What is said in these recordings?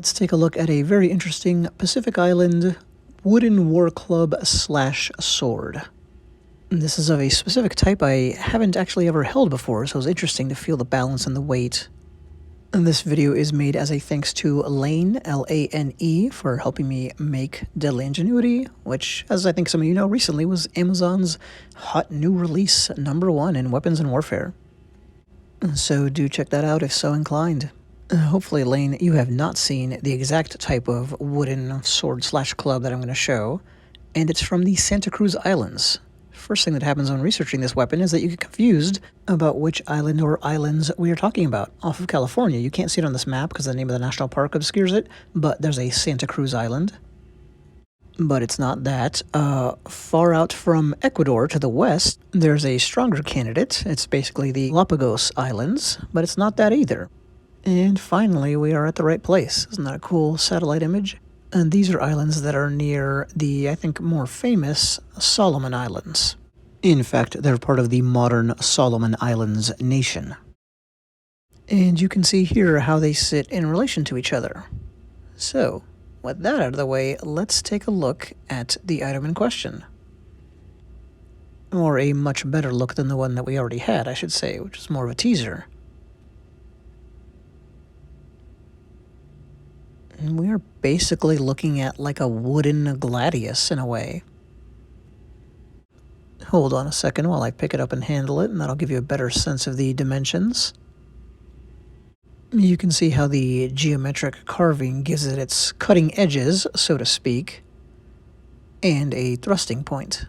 Let's take a look at a very interesting Pacific Island wooden war club slash sword. This is of a specific type I haven't actually ever held before, so it's interesting to feel the balance and the weight. And this video is made as a thanks to Lane, L-A-N-E, for helping me make Deadly Ingenuity, which, as I think some of you know, recently was Amazon's hot new release #1 in weapons and warfare. So do check that out if so inclined. Hopefully, Lane, you have not seen the exact type of wooden sword slash club that I'm going to show, and it's from the Santa Cruz Islands. First thing that happens when researching this weapon is that you get confused about which island or islands we are talking about. Off of California, you can't see it on this map because the name of the national park obscures it, but there's a Santa Cruz Island. But it's not that. Far out from Ecuador to the west, there's a stronger candidate. It's basically the Galapagos Islands, but it's not that either. And finally, we are at the right place. Isn't that a cool satellite image? And these are islands that are near the, I think, more famous Solomon Islands. In fact, they're part of the modern Solomon Islands nation. And you can see here how they sit in relation to each other. So, with that out of the way, let's take a look at the item in question. Or a much better look than the one that we already had, I should say, which is more of a teaser. And we are basically looking at like a wooden gladius in a way. Hold on a second while I pick it up and handle it, and that'll give you a better sense of the dimensions. You can see how the geometric carving gives it its cutting edges, so to speak, and a thrusting point.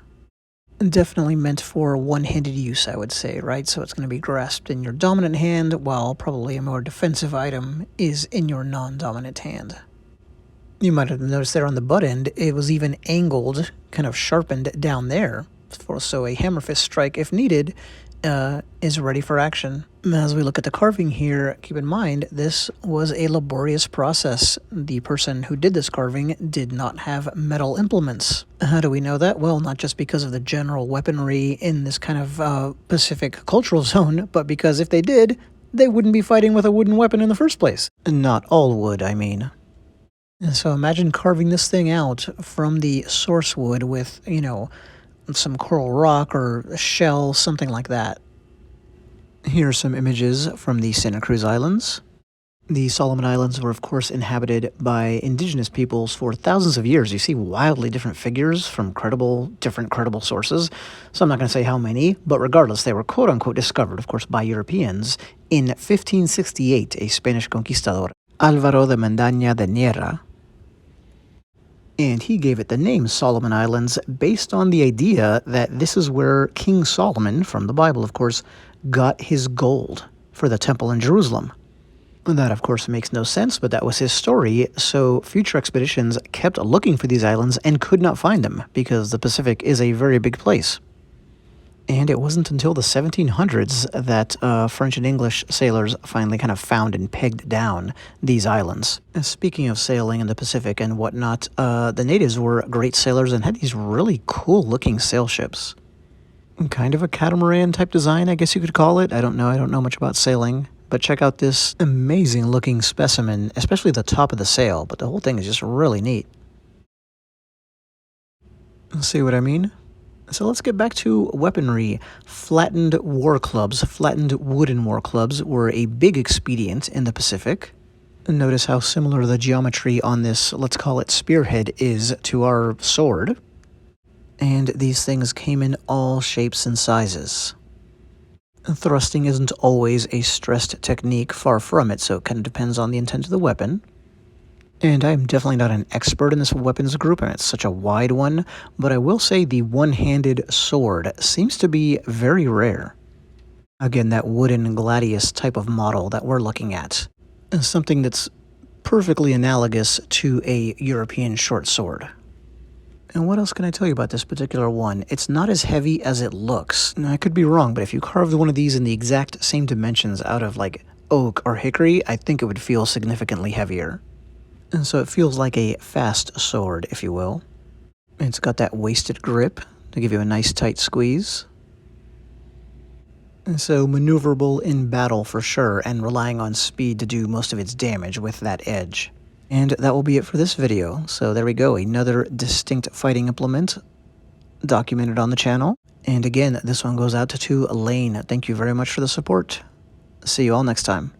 Definitely meant for one-handed use, I would say, right? So it's going to be grasped in your dominant hand, while probably a more defensive item is in your non-dominant hand. You might have noticed there on the butt end, it was even angled, kind of sharpened down there, so a hammer fist strike, if needed, is ready for action. As we look at the carving here, keep in mind, this was a laborious process. The person who did this carving did not have metal implements. How do we know that? Well, not just because of the general weaponry in this kind of Pacific cultural zone, but because if they did, they wouldn't be fighting with a wooden weapon in the first place. Not all wood, I mean. And so imagine carving this thing out from the source wood with, you know, some coral rock or a shell, something like that. Here are some images from the Santa Cruz Islands. The Solomon Islands were, of course, inhabited by indigenous peoples for thousands of years. You see wildly different figures from different credible sources. So I'm not going to say how many, but regardless, they were quote-unquote discovered, of course, by Europeans in 1568, a Spanish conquistador, Álvaro de Mendaña de Niera. And he gave it the name Solomon Islands based on the idea that this is where King Solomon, from the Bible of course, got his gold for the temple in Jerusalem. That of course makes no sense, but that was his story, so future expeditions kept looking for these islands and could not find them, because the Pacific is a very big place. And it wasn't until the 1700s that French and English sailors finally kind of found and pegged down these islands. And speaking of sailing in the Pacific and whatnot, the natives were great sailors and had these really cool-looking sail ships. Kind of a catamaran-type design, I guess you could call it. I don't know much about sailing. But check out this amazing-looking specimen, especially the top of the sail, but the whole thing is just really neat. See what I mean? So let's get back to weaponry. Flattened war clubs, flattened wooden war clubs, were a big expedient in the Pacific. Notice how similar the geometry on this, let's call it spearhead, is to our sword. And these things came in all shapes and sizes. Thrusting isn't always a stressed technique, far from it, so it kind of depends on the intent of the weapon. And I'm definitely not an expert in this weapons group, and it's such a wide one, but I will say the one-handed sword seems to be very rare. Again, that wooden gladius type of model that we're looking at. Something that's perfectly analogous to a European short sword. And what else can I tell you about this particular one? It's not as heavy as it looks. Now, I could be wrong, but if you carved one of these in the exact same dimensions out of, like, oak or hickory, I think it would feel significantly heavier. And so it feels like a fast sword, if you will. It's got that wasted grip to give you a nice tight squeeze. And so maneuverable in battle for sure, and relying on speed to do most of its damage with that edge. And that will be it for this video. So there we go, another distinct fighting implement documented on the channel. And again, this one goes out to Lane. Thank you very much for the support. See you all next time.